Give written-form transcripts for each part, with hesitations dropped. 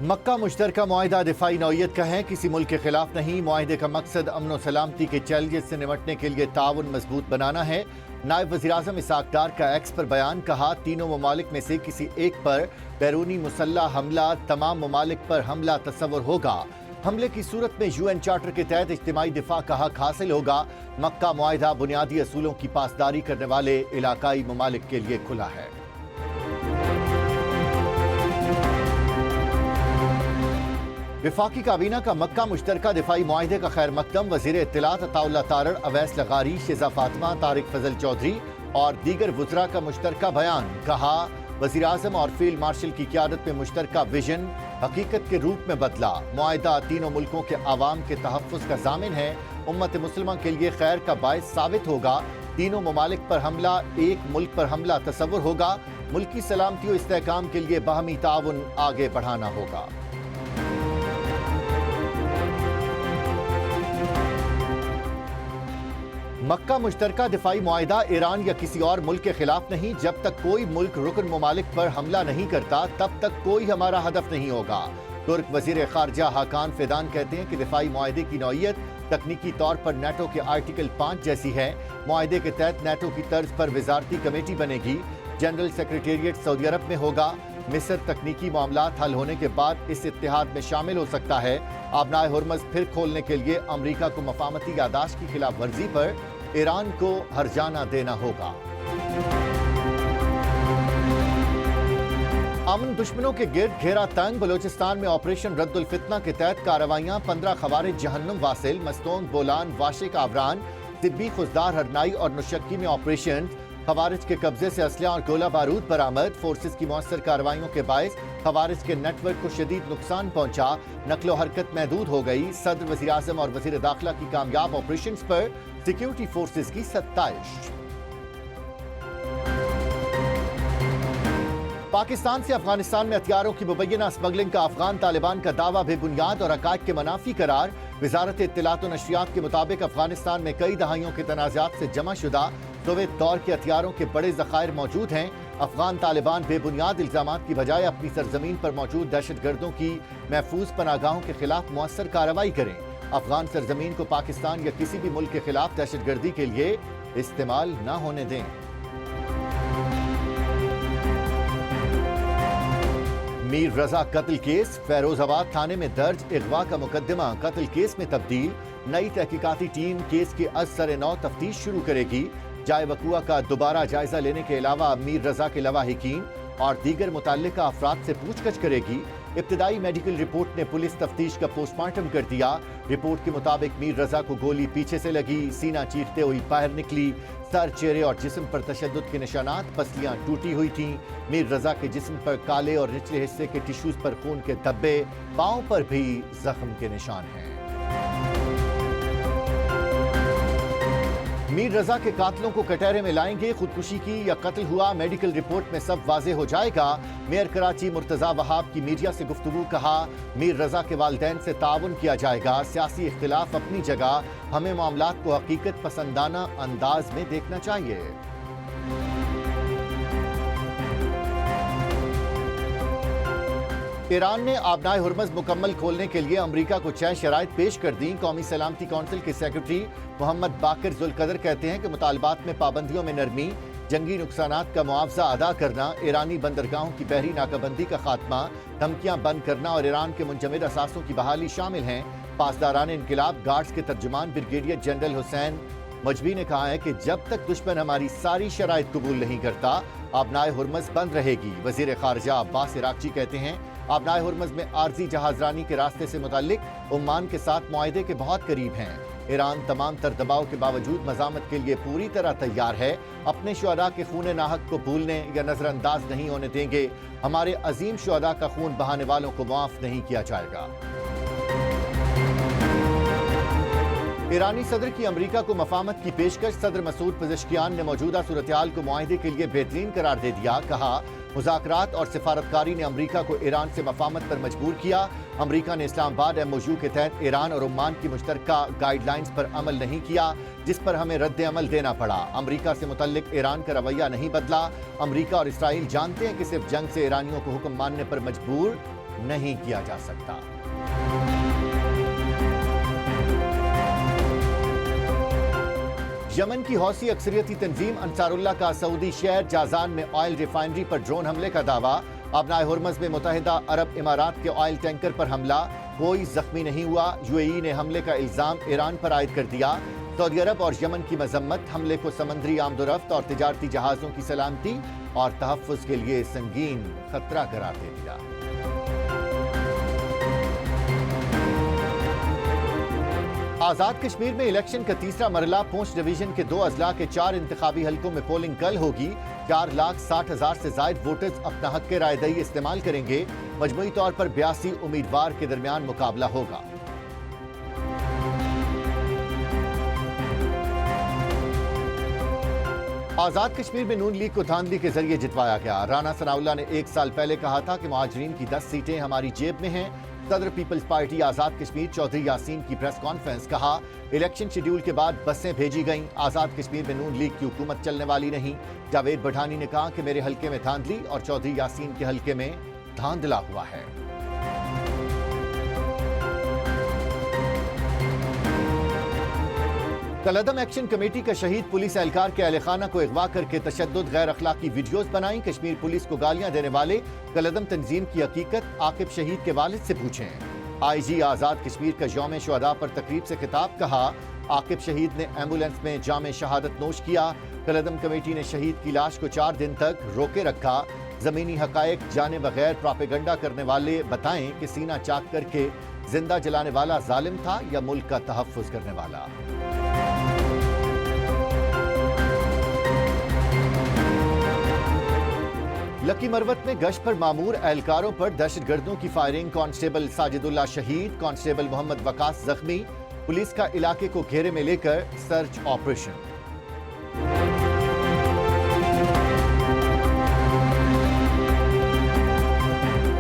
मक्का मुश्तरका मुआहिदा दिफाई नौइयत का है, किसी मुल्क के खिलाफ नहीं। मुआहिदे का मकसद अमन और सलामती के चैलेंजेस से निपटने के लिए ताउन मजबूत बनाना है। नायब वज़ीर-ए-आज़म इसहाक डार का एक्स पर बयान, कहा तीनों ममालिक में से किसी एक पर बैरूनी मुसल्लह हमला तमाम ममालिक पर हमला तस्वुर होगा। हमले की सूरत में UN चार्टर के तहत इज्तिमाई दिफा का हक हासिल होगा। मक्का मुआहिदा बुनियादी असूलों की पासदारी करने वाले इलाकाई ममालिक के लिए खुला है। वफाकी काबीना का मक्का मुश्तरका दिफाई मुआहिदे का खैर मकदम वज़ीर इत्तलात अताउल्लाह तारड़, अवैस लगारी, शेजा फातिमा, तारिक फजल चौधरी और दीगर वुज़रा का मुश्तरका बयान। कहा वज़ीर आज़म और फील्ड मार्शल की क़यादत में मुश्तरका विजन हकीकत के रूप में बदला। मुआहिदा तीनों मुल्कों के आवाम के तहफ़्फ़ुज़ का ज़ामिन है। उम्मत मुस्लिमा के लिए खैर का बायस साबित होगा। तीनों ममालिक पर हमला एक मुल्क पर हमला तस्वुर होगा। मुल्की सलामती और इस्तेहकाम के लिए बाहमी ताउन आगे बढ़ाना होगा। मक्का मुश्तरका दिफाई मुआहिदा ईरान या किसी और मुल्क के खिलाफ नहीं। जब तक कोई मुल्क रुकन ममालिक पर हमला नहीं करता तब तक कोई हमारा हदफ नहीं होगा। तुर्क वजीर खारजा हाकान फिदान कहते हैं कि दिफाई मुआहिदे की नौइयत तकनीकी तौर पर नेटो के आर्टिकल 5 जैसी है। मुआहिदे के तहत नेटो की तर्ज पर वजारती कमेटी बनेगी। जनरल सेक्रेटेरिएट सऊदी अरब में होगा। मिस्र तकनीकी मामलात हल होने के बाद इस इत्तेहाद में शामिल हो सकता है। आबनाए हुर्मज़ फिर खोलने के लिए अमरीका को मफामती यादाश्त की खिलाफ वर्जी पर ईरान को हर्जाना देना होगा। अमन दुश्मनों के गिर्द घेरा तंग। बलोचिस्तान में ऑपरेशन रद्दुल फितना के तहत कार्रवाइयां। 15 खवारिज जहन्नुम वासिल, मस्तोंग, बोलान, वाशिक, आवरान, तिब्बी, खुजदार, हरनाई और नुशक्की में ऑपरेशन। खवारिज के कब्जे से असलहा और गोला बारूद बरामद। फोर्सेस की मौसर कार्रवाइयों के बायस खवारिज के नेटवर्क को शदीद नुकसान पहुंचा। नकलो हरकत महदूद हो गई। सदर, वज़ीर आज़म और वज़ीर दाखिला की कामयाब ऑपरेशन पर सिक्योरिटी फोर्सेस की सत्ताइश। पाकिस्तान से अफगानिस्तान में हथियारों की मुबैना स्मगलिंग का अफगान तालिबान का दावा बेबुनियाद और हक़ाइक़ के मनाफी करार। वज़ारत इत्तलात और नशरियात के मुताबिक अफगानिस्तान में कई दहाइयों के तनाज़ात से जमा शुदा सोवियत दौर के हथियारों के बड़े ज़खायर मौजूद हैं। अफगान तालिबान बेबुनियाद इल्ज़ामात की बजाय अपनी सरजमीन पर मौजूद दहशतगर्दों की महफूज पनागाहों के खिलाफ मुअस्सर कार्रवाई करें। अफगान सरजमीन को पाकिस्तान या किसी भी मुल्क के खिलाफ दहशतगर्दी के लिए इस्तेमाल न होने दें। मीर रजा कत्ल केस। फैरोजाबाद थाने में दर्ज अगवा का मुकदमा कत्ल केस में तब्दील। नई तहकीकाती टीम केस की अज़-सर नौ तफ्तीश शुरू करेगी। जाए वक़ुआ का दोबारा जायजा लेने के अलावा मीर रजा के लवाहिकीन और दीगर मुतल्लिका अफराद से पूछताछ करेगी। इब्तिदाई मेडिकल रिपोर्ट ने पुलिस तफ्तीश का पोस्टमार्टम कर दिया। रिपोर्ट के मुताबिक मीर रजा को गोली पीछे से लगी, सीना चीरते हुई बाहर निकली। सर, चेहरे और जिस्म पर तशद्दुद के निशानात, पसलियां टूटी हुई थीं। मीर रजा के जिस्म पर काले और निचले हिस्से के टिश्यूज पर खून के धब्बे, पांव पर भी जख्म के निशान हैं। मीर रजा के कातलों को कटहरे में लाएंगे। खुदकुशी की या कत्ल हुआ, मेडिकल रिपोर्ट में सब वाज़ेह हो जाएगा। मेयर कराची मुर्तज़ा वहाब की मीडिया से गुफ्तगू। कहा मीर रजा के वालिदैन से ताउन किया जाएगा। सियासी इख्तिलाफ अपनी जगह, हमें मामलात को हकीकत पसंदाना अंदाज में देखना चाहिए। ईरान ने आबनाए हुर्मज़ मुकम्मल खोलने के लिए अमरीका को 6 शराइत पेश कर दी। कौमी सलामती कौंसिल के सेक्रेटरी मोहम्मद बाकिर जुल्कदर कहते हैं कि मुतालबात में पाबंदियों में नरमी, जंगी नुकसानात का मुआवजा अदा करना, ईरानी बंदरगाहों की बहरी नाकाबंदी का खात्मा, धमकियां बंद करना और ईरान के मुंजमद असासों की बहाली शामिल हैं। पासदारान इनकिलाब गार्ड्स के तर्जुमान ब्रिगेडियर जनरल हुसैन मजबी ने कहा है कि जब तक दुश्मन हमारी सारी शराइत कबूल नहीं करता आबनाए हुर्मज़ बंद रहेगी। वज़ीर खारजा अब्बास इराक़ची कहते हैं आबनाए हुर्मज़ में आर्जी जहाजरानी के रास्ते से मुतल्लिक ओमान के साथ मुआहिदे के बहुत करीब हैं। ईरान तमाम तर दबाव के बावजूद मज़ामत के लिए पूरी तरह तैयार है। अपने शुहदा के खून नाहक को भूलने या नज़रअंदाज नहीं होने देंगे। हमारे अजीम शुहदा का खून बहाने वालों को माफ़ नहीं किया जाएगा। ईरानी सदर की अमरीका को मफामत की पेशकश। सदर मसूद पेज़ेश्कियान ने मौजूदा सूरत-ए-हाल को मुआहिदे के लिए बेहतरीन करार दे दिया। कहा मुज़ाकरात और सिफारतकारी ने अमरीका को ईरान से मफामत पर मजबूर किया। अमरीका ने इस्लामाबाद MOU के तहत ईरान और ओमान की मुश्तरका गाइडलाइंस पर अमल नहीं किया, जिस पर हमें रद्द अमल देना पड़ा। अमरीका से मुतल्लिक ईरान का रवैया नहीं बदला। अमरीका और इसराइल जानते हैं कि सिर्फ जंग से ईरानियों को हुक्म मानने पर मजबूर نہیں کیا جا سکتا۔ یمن کی حوثی اکثریتی تنظیم انصار اللہ کا سعودی شہر جازان میں آئل ریفائنری پر ڈرون حملے کا دعویٰ۔ ابنائے ہرمز میں متحدہ عرب امارات کے آئل ٹینکر پر حملہ، کوئی زخمی نہیں ہوا۔ یو اے ای نے حملے کا الزام ایران پر عائد کر دیا۔ سعودی عرب اور یمن کی مذمت، حملے کو سمندری آمد و رفت اور تجارتی جہازوں کی سلامتی اور تحفظ کے لیے سنگین خطرہ قرار دے دیا۔ آزاد کشمیر میں الیکشن کا تیسرا مرحلہ پونچھ ڈویژن کے 2 اضلاع کے 4 انتخابی حلقوں میں پولنگ کل ہوگی۔ 4,60,000 سے زائد ووٹرز اپنا حق رائے دہی استعمال کریں گے۔ مجموعی طور پر 82 امیدوار کے درمیان مقابلہ ہوگا۔ آزاد کشمیر میں نون لیگ کو دھاندلی کے ذریعے جتوایا گیا۔ رانا ثناء اللہ نے 1 سال پہلے کہا تھا کہ مہاجرین کی 10 سیٹیں ہماری جیب میں ہیں۔ صدر پیپلز پارٹی آزاد کشمیر چودھری یاسین کی پریس کانفرنس، کہا الیکشن شیڈیول کے بعد بسیں بھیجی گئیں، آزاد کشمیر میں نون لیگ کی حکومت چلنے والی نہیں۔ جاوید بڑھانی نے کہا کہ میرے حلقے میں دھاندلی اور چودھری یاسین کے حلقے میں دھاندلا ہوا ہے۔ کالعدم ایکشن کمیٹی کا شہید پولیس اہلکار کے اہل خانہ کو اغوا کر کے تشدد غیر اخلاقی ویڈیوز بنائیں۔ کشمیر پولیس کو گالیاں دینے والے کالعدم تنظیم کی حقیقت عاقب شہید کے والد سے پوچھیں۔ آئی جی آزاد کشمیر کا یوم شہداء پر تقریب سے خطاب، کہا عاقب شہید نے ایمبولینس میں جام شہادت نوش کیا۔ کالعدم کمیٹی نے شہید کی لاش کو 4 دن تک روکے رکھا۔ زمینی حقائق جانے بغیر پراپیگنڈا کرنے والے بتائیں کہ سینہ چاک کر کے زندہ جلانے والا ظالم تھا یا ملک کا تحفظ کرنے والا۔ لکی مروت میں گشت پر مامور اہلکاروں پر دہشت گردوں کی فائرنگ، کانسٹیبل ساجد اللہ شہید، کانسٹیبل محمد وقاص زخمی۔ پولیس کا علاقے کو گھیرے میں لے کر سرچ آپریشن۔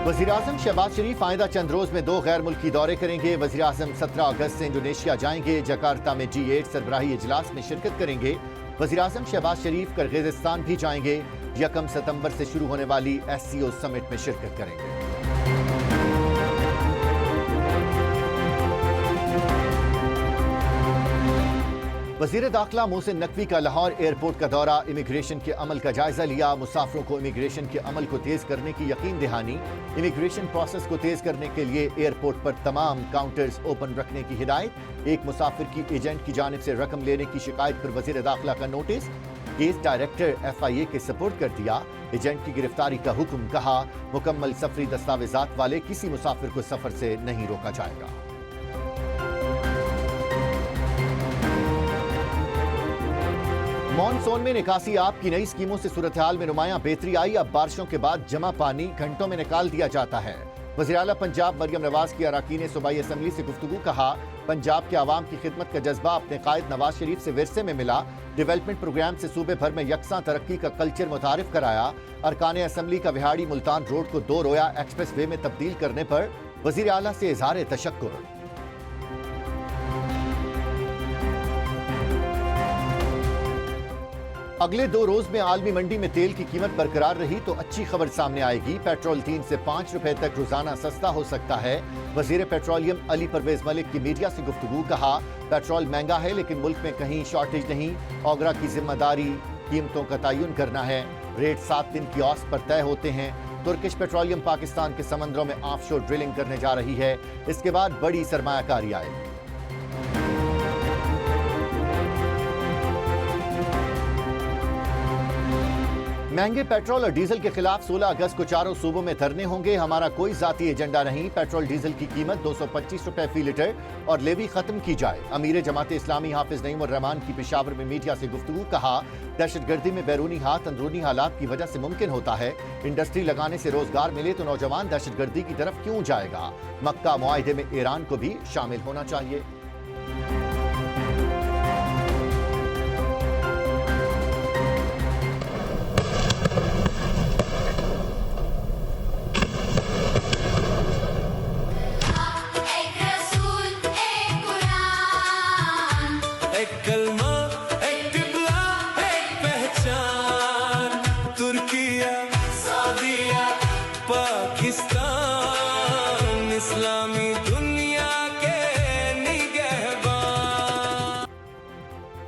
وزیراعظم شہباز شریف آئندہ چند روز میں 2 غیر ملکی دورے کریں گے۔ وزیراعظم 17 اگست سے انڈونیشیا جائیں گے، جکارتا میں G8 سربراہی اجلاس میں شرکت کریں گے۔ وزیراعظم شہباز شریف کرغیزستان بھی جائیں گے، 1 ستمبر سے شروع ہونے والی SCO سمٹ میں شرکت کریں گے۔ وزیر داخلہ محسن نقوی کا لاہور ایئرپورٹ کا دورہ، امیگریشن کے عمل کا جائزہ لیا۔ مسافروں کو امیگریشن کے عمل کو تیز کرنے کی یقین دہانی، امیگریشن پروسیس کو تیز کرنے کے لیے ایئرپورٹ پر تمام کاؤنٹرز اوپن رکھنے کی ہدایت۔ ایک مسافر کی ایجنٹ کی جانب سے رقم لینے کی شکایت پر وزیر داخلہ کا نوٹس، کیس ڈائریکٹر FIA کے سپورٹ کر دیا۔ ایجنٹ کی گرفتاری کا حکم، کہا مکمل سفری دستاویزات والے کسی مسافر کو سفر سے نہیں روکا جائے گا۔ مانسون میں نکاسی آب کی نئی اسکیموں سے صورتحال میں نمایاں بہتری آئی۔ اب بارشوں کے بعد جمع پانی گھنٹوں میں نکال دیا جاتا ہے۔ وزیراعلیٰ پنجاب مریم نواز کی اراکین صوبائی اسمبلی سے گفتگو، کہا پنجاب کے عوام کی خدمت کا جذبہ اپنے قائد نواز شریف سے ورثے میں ملا۔ ڈیولپمنٹ پروگرام سے صوبے بھر میں یکساں ترقی کا کلچر متعارف کرایا۔ ارکان اسمبلی کا وہاڑی ملتان روڈ کو 2 رویا ایکسپریس وے میں تبدیل کرنے پر وزیر اعلیٰ سے اظہار تشکر۔ اگلے 2 روز میں عالمی منڈی میں تیل کی قیمت برقرار رہی تو اچھی خبر سامنے آئے گی۔ پیٹرول 3 سے 5 روپے تک روزانہ سستا ہو سکتا ہے۔ وزیر پیٹرولیم علی پرویز ملک کی میڈیا سے گفتگو، کہا پیٹرول مہنگا ہے لیکن ملک میں کہیں شارٹیج نہیں۔ اوگرا کی ذمہ داری قیمتوں کا تعین کرنا ہے۔ ریٹ 7 دن کی اوسط پر طے ہوتے ہیں۔ ترکش پیٹرولیم پاکستان کے سمندروں میں آف شور ڈرلنگ کرنے جا رہی ہے۔ اس کے بعد بڑی سرمایہ کاری آئے گی۔ مہنگے پیٹرول اور ڈیزل کے خلاف 16 اگست کو چاروں صوبوں میں دھرنے ہوں گے۔ ہمارا کوئی ذاتی ایجنڈا نہیں۔ پیٹرول ڈیزل کی قیمت 225 روپے فی لیٹر اور لیوی ختم کی جائے۔ امیر جماعت اسلامی حافظ نعیم الرحمان کی پشاور میں میڈیا سے گفتگو، کہا دہشت گردی میں بیرونی ہاتھ اندرونی حالات کی وجہ سے ممکن ہوتا ہے۔ انڈسٹری لگانے سے روزگار ملے تو نوجوان دہشت گردی کی طرف کیوں جائے گا؟ مکہ معاہدے میں ایران کو بھی شامل ہونا چاہیے۔ ترکیہ، سعودیہ، پاکستان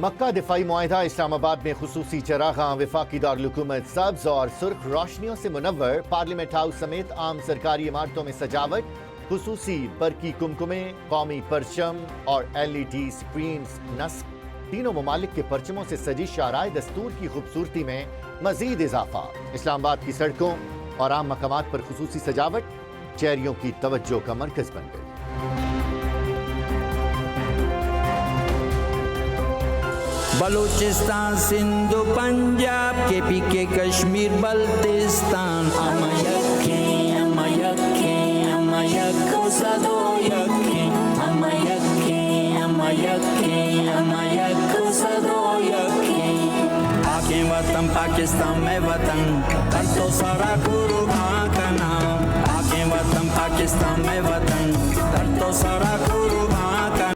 مکہ دفاعی معاہدہ اسلام آباد میں خصوصی چراغاں وفاقی دارالحکومت سبز اور سرخ روشنیوں سے منور پارلیمنٹ ہاؤس سمیت عام سرکاری عمارتوں میں سجاوٹ خصوصی برقی کمکمے قومی پرچم اور LED سکرینز نصب تینوں ممالک کے پرچموں سے سجی شاہراہ دستور کی خوبصورتی میں مزید اضافہ اسلام آباد کی سڑکوں اور عام مقامات پر خصوصی سجاوٹ شہریوں کی توجہ کا مرکز بن گئی بلوچستان سندھ پنجاب کے پی کے کشمیر بلتستان اما یکھیں اما یکھیں اما یکھو صدو یکھیں اما یکھیں اما یکھیں اما یکھو صدو یکھیں آکیں وطن پاکستان میں وطن کر تو سارا قربان کا نام آکیں وطن پاکستان میں وطن کر تو سارا قربان کا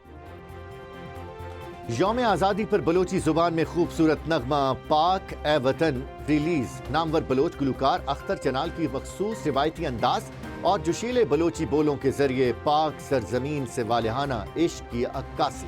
یوم آزادی پر بلوچی زبان میں خوبصورت نغمہ پاک اے وطن ریلیز نامور بلوچ گلوکار اختر چنال کی مخصوص روایتی انداز اور جوشیلے بلوچی بولوں کے ذریعے پاک سرزمین سے والہانہ عشق کی عکاسی